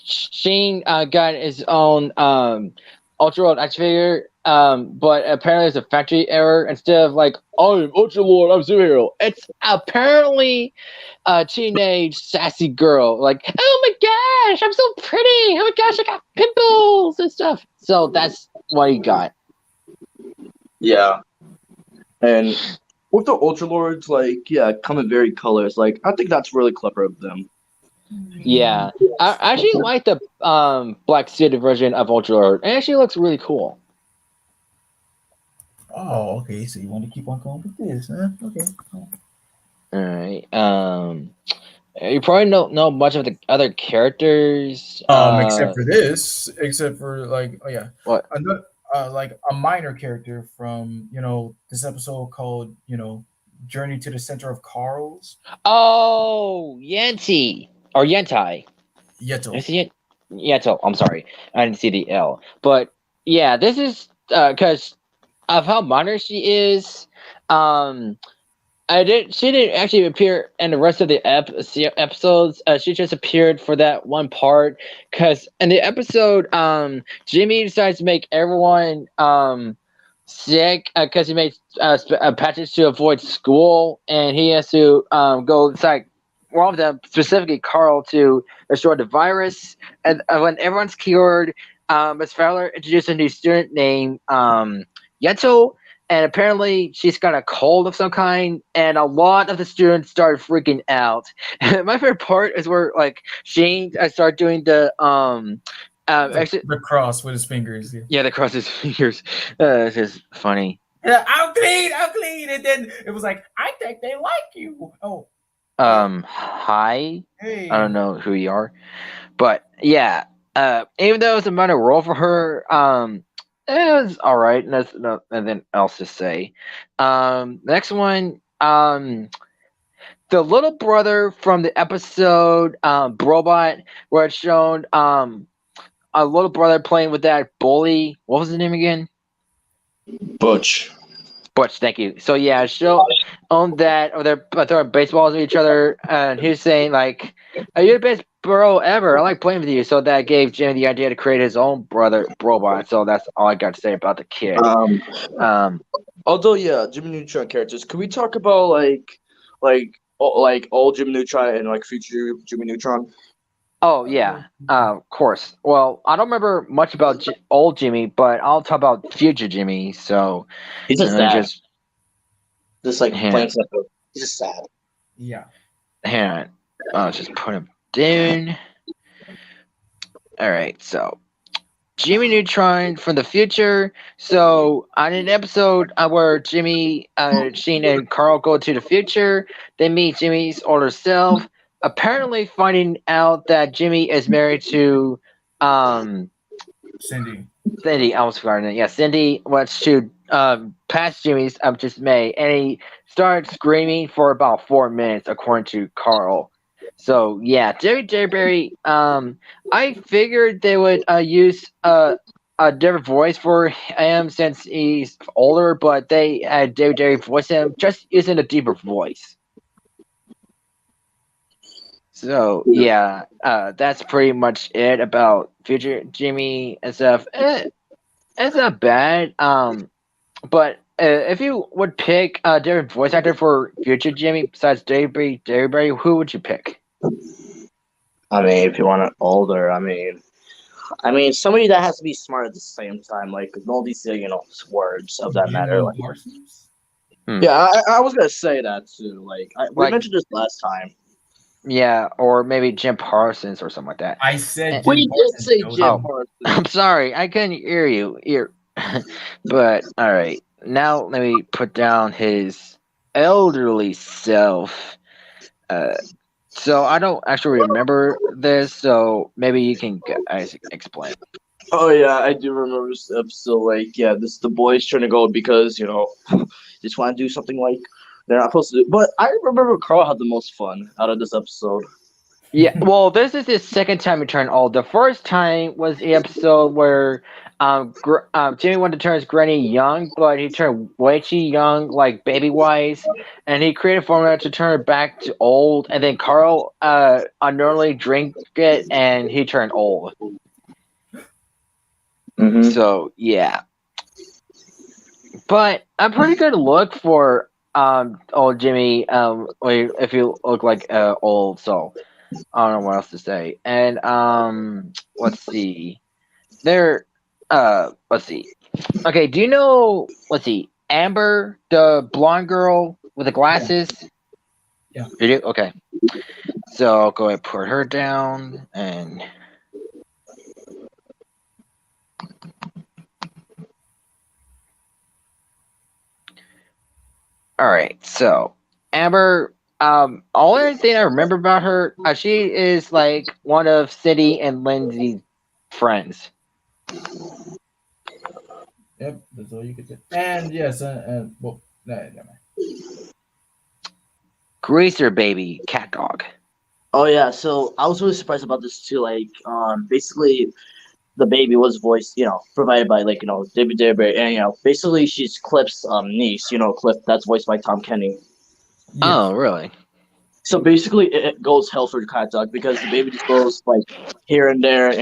Shane got his own Ultra World action figure, but apparently it's a factory error. Instead of like, I'm Ultra Lord, I'm superhero, it's apparently a teenage sassy girl. Like, oh my gosh, I'm so pretty. Oh my gosh, I got pimples and stuff. So that's what he got. Yeah, and with the Ultra Lords, like yeah, come in varied colors. Like I think that's really clever of them. Yeah, I actually like the black suited version of Ultra Lord. It actually looks really cool. Oh, okay. So you want to keep on going with this, huh? Okay. All right. You probably don't know much of the other characters. Except for this, except for like, oh yeah, What? another, like a minor character from this episode called Journey to the Center of Carls. Oh, Yanti or Yentai. Yeto. I see it. Yeto. I'm sorry, I didn't see the L. But yeah, this is because of how minor she is. She didn't actually appear in the rest of the episodes. She just appeared for that one part. Because in the episode, Jimmy decides to make everyone sick because he made patches to avoid school, and he has to go inside. One of them, specifically Carl, to destroy the virus. And when everyone's cured, Miss Fowler introduced a new student named Yeto. And apparently she's got a cold of some kind, and a lot of the students started freaking out. My favorite part is where like Shane started doing the the cross with his fingers. Yeah, the cross his fingers. It's just funny. Yeah, I'm clean, and then it was like, I think they like you. Oh. Hi. Hey. I don't know who you are, but yeah. Even though it's a minor role for her, it was all right. Nothing else to say. Next one. The little brother from the episode Robot, where it's shown a little brother playing with that bully. What was his name again? Butch. Butch, thank you. So yeah, show on that, or they're throwing baseballs at each other, and he's saying like, "Are you the best bro ever? I like playing with you." So that gave Jimmy the idea to create his own brother robot. So that's all I got to say about the kid. Although yeah, Jimmy Neutron characters. Could we talk about like old Jimmy Neutron and like future Jimmy Neutron? Oh yeah, of course. Well, I don't remember much about old Jimmy, but I'll talk about future Jimmy. So He's just sad. Just like hang plain simple. He's just sad. Yeah. Hang on. I'll just put him down. All right, so Jimmy Neutron from the future. So on an episode where Jimmy, Sheen, and Carl go to the future, they meet Jimmy's older self. apparently finding out that Jimmy is married to Cindy. Cindy. I was forgetting it. Yeah, Cindy wants to pass Jimmy's up to May, and he starts screaming for about 4 minutes, according to Carl. So yeah, Debi Derryberry. I figured they would use a different voice for him since he's older, but they had Debi Derry voice him just using a deeper voice. So yeah, that's pretty much it about future Jimmy and stuff. It's not bad. But if you would pick a different voice actor for future Jimmy besides Debi Derryberry, who would you pick? I mean, if you want it older, I mean, somebody that has to be smart at the same time, like all these, words of that matter. Like, Parsons? yeah, I was gonna say that too. We Like- mentioned this last time. Yeah, or maybe Jim Parsons or something like that. I said We Jim did Parsons. say Dodo. Jim Oh. Parsons. I'm sorry, I couldn't hear you. But all right, now let me put down his elderly self. So I don't actually remember this, so maybe you can guys explain. Oh yeah, I do remember this episode. Like, yeah, this the boys trying to go because just want to do something like they're not supposed to do. But I remember Carl had the most fun out of this episode. Yeah, well, this is his second time he turned old. The first time was the episode where Jimmy wanted to turn his granny young, but he turned way too young, like baby-wise, and he created a formula to turn her back to old, and then Carl unknowingly drank it, and he turned old. Mm-hmm. So, yeah. But a pretty good look for old Jimmy if you look like old, so I don't know what else to say. And let's see. Let's see. Okay, do you know Amber, the blonde girl with the glasses? Yeah. You do? Okay. So I'll go ahead and put her down and alright, so Amber, only thing I remember about her, she is like one of Cindy and Lindsay's friends. Yep, that's all you could do. And yes, well, never mind. Greaser baby cat dog. Oh yeah, so I was really surprised about this too. Basically, the baby was voiced, provided by Debi Derryberry, and basically she's Cliff's niece. Cliff that's voiced by Tom Kenny. Yes. Oh, really? So basically, it goes hell for the cat dog because the baby just goes like here and there, and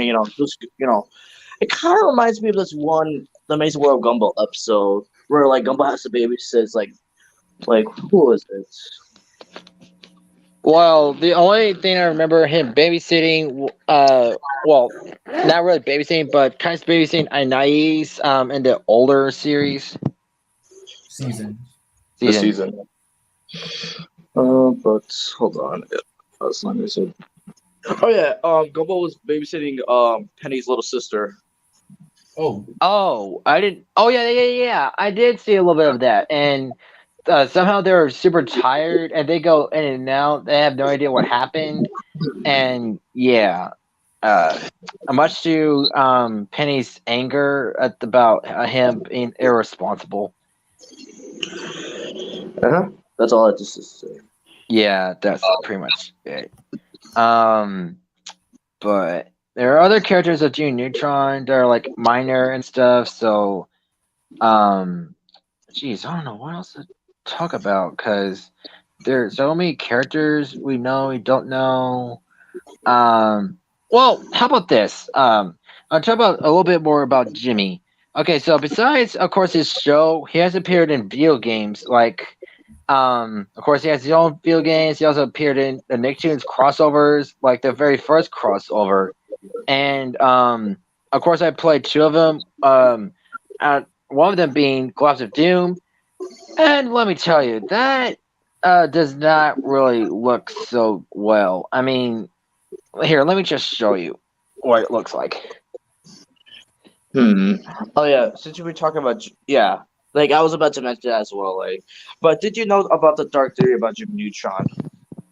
it kind of reminds me of this one The Amazing World of Gumball episode where Gumball has the baby says like who is it? Well, the only thing I remember him babysitting, well, not really babysitting, but kind of babysitting Anais in the older series. Season. The season. But hold on, that's not it. Oh yeah, Gumball was babysitting Penny's little sister. Oh, I didn't. Oh yeah. I did see a little bit of that, and somehow they're super tired, and they go in and out. They have no idea what happened, and yeah, much to Penny's anger about him being irresponsible. That's all I just to say. Yeah, that's pretty much it. But there are other characters of Jimmy Neutron that are like minor and stuff. So, geez, I don't know what else to talk about because there's so many characters we know, we don't know. Well, how about this? I'll talk about a little bit more about Jimmy. Okay, so besides, of course, his show, he has appeared in video games like. Of course, he has his own video games. He also appeared in the Nicktoons crossovers, like the very first crossover. And of course, I played two of them. One of them being Gloves of Doom. And let me tell you, that does not really look so well. I mean, here, let me just show you what it looks like. Oh yeah, since you were talking about I was about to mention that as well. But did you know about the dark theory about Jimmy Neutron?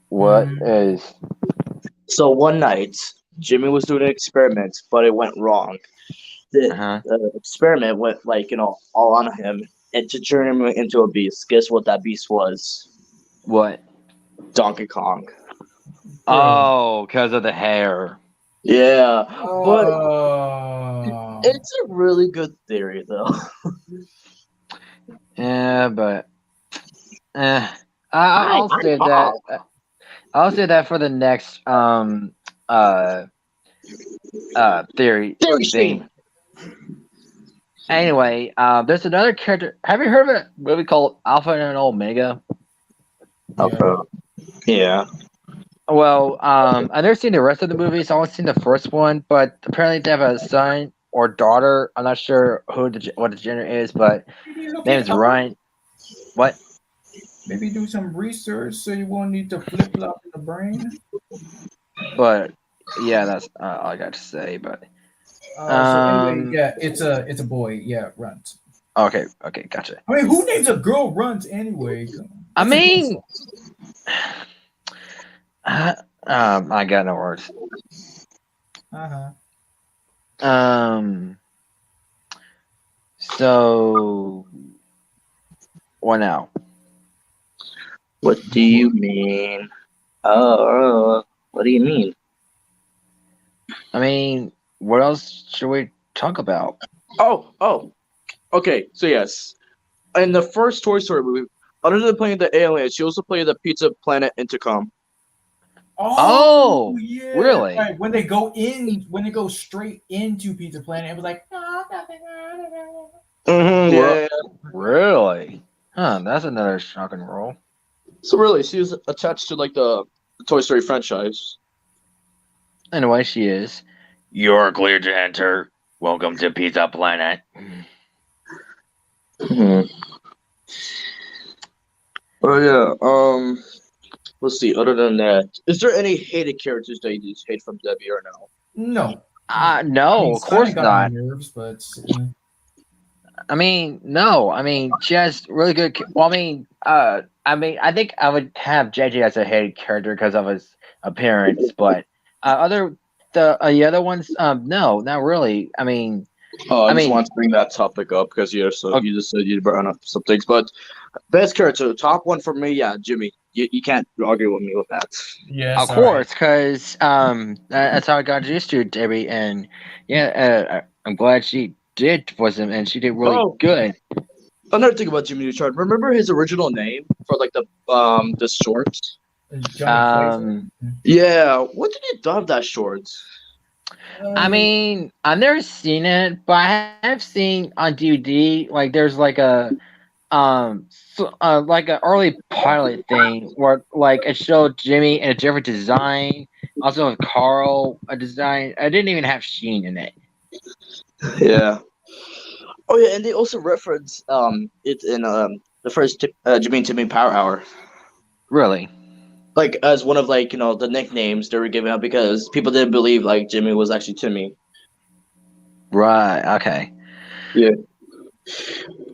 What is So one night, Jimmy was doing an experiment, but it went wrong. The, Uh-huh. the experiment went all on him, and to turn him into a beast. Guess what that beast was? What? Donkey Kong. Oh, because of the hair. Yeah, but Oh. it's a really good theory, though. Yeah, but I'll say that. I'll say that for the next theory Theory thing. stream. Anyway, there's another character. Have you heard of a movie called Alpha and Omega? Yeah. Well, I've never seen the rest of the movies. I've only seen the first one, but apparently they have a son or daughter. I'm not sure what the gender is, but Maybe look name's it up. Ryan. What? Maybe do some research so you won't need to flip flop in the brain. But yeah, that's all I got to say. But So anyway, yeah, it's a boy. Yeah, Runt. okay, gotcha. I mean, who names a girl Runt anyway? I mean, I got no words. So what now? What do you mean? Oh, what do you mean? I mean, what else should we talk about? Oh. Okay, so yes. In the first Toy Story movie, other than playing the aliens, she also played the Pizza Planet Intercom. Oh, yeah. really? Right. When they go straight into Pizza Planet, it was like, Yeah. Really? Huh, that's another shocking role. So really, she was attached to the Toy Story franchise. Anyway, she is. You're clear to enter. Welcome to Pizza Planet. Oh yeah. Let's see. Other than that, is there any hated characters that you just hate from Debbie or no? no. No, of course Sonic got on not. my nerves, but I mean, no. I mean, she has really good. Well, I think I would have JJ as a hated character because of his appearance, but the other ones, no, not really. I mean, I just want to bring that topic up because you just said you brought up some things, but best character, top one for me, yeah, Jimmy. You can't argue with me with that. yeah, of course, because that's how I got used to Debbie, and yeah, I'm glad she did voice him, and she did really good. Another thing about Jimmy Neutron, remember his original name for the short? Yeah, what did you dub that short? I mean, I've never seen it, but I have seen on DVD there's like a early pilot thing where it showed Jimmy in a different design, also with Carl a design. I didn't even have Sheen in it. Yeah. Oh yeah, and they also reference it in the first Jimmy and Timmy Power Hour. Really? As one of the nicknames they were giving out because people didn't believe Jimmy was actually Timmy. Right. Okay. Yeah.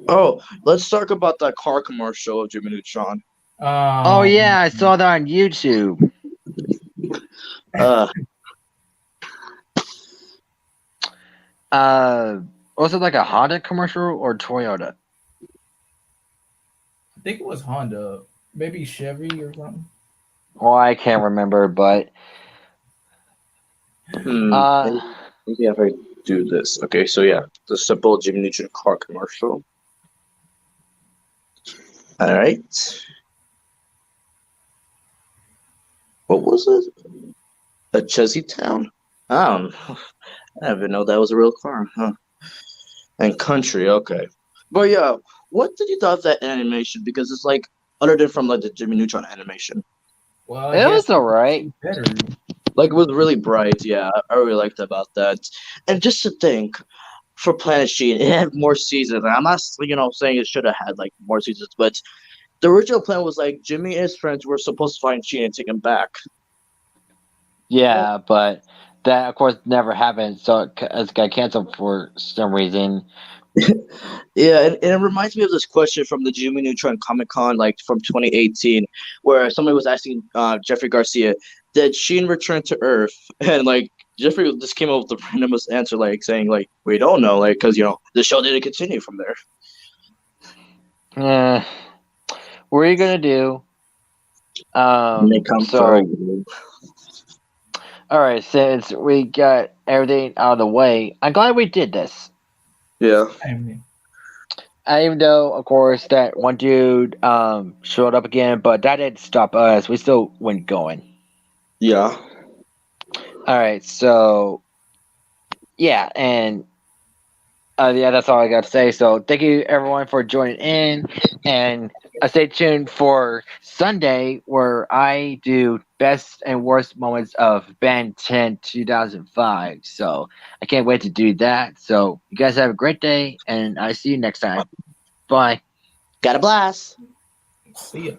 Oh, let's talk about that car commercial of Jimmy Neutron. Oh yeah, I saw that on YouTube. Was it like a Honda commercial or Toyota? I think it was Honda, maybe Chevy or something. Well, I can't remember, but maybe if I do this. Okay, so yeah, the simple Jimmy Neutron car commercial. All right. What was it? A Chesytown? I don't know. I didn't even know that was a real car, huh? And country, okay. But yeah, what did you thought of that animation? Because it's other than from the Jimmy Neutron animation. Well, it was alright. Better. It was really bright, yeah. I really liked about that. And just to think, for Planet Sheen, it had more seasons. I'm not, saying it should have had more seasons, but the original plan was Jimmy and his friends were supposed to find Sheen and take him back. Yeah, but that of course never happened, so it got canceled for some reason. Yeah, and it reminds me of this question from the Jimmy Neutron Comic Con, from 2018, where somebody was asking Jeffrey Garcia, did Sheen return to Earth? And like Jeffrey just came up with the randomest answer, like saying like we don't know, like because the show didn't continue from there. What are you gonna do? They come So, through. all right, since we got everything out of the way, I'm glad we did this. Yeah. I mean, Even though, of course, that one dude showed up again, but that didn't stop us. We still went going. Yeah. All right, so yeah, and yeah, that's all I got to say. So thank you everyone for joining in, and stay tuned for Sunday where I do best and worst moments of Ben 10 2005. So I can't wait to do that. So you guys have a great day, and I see you next time. Bye. Got a blast. see ya.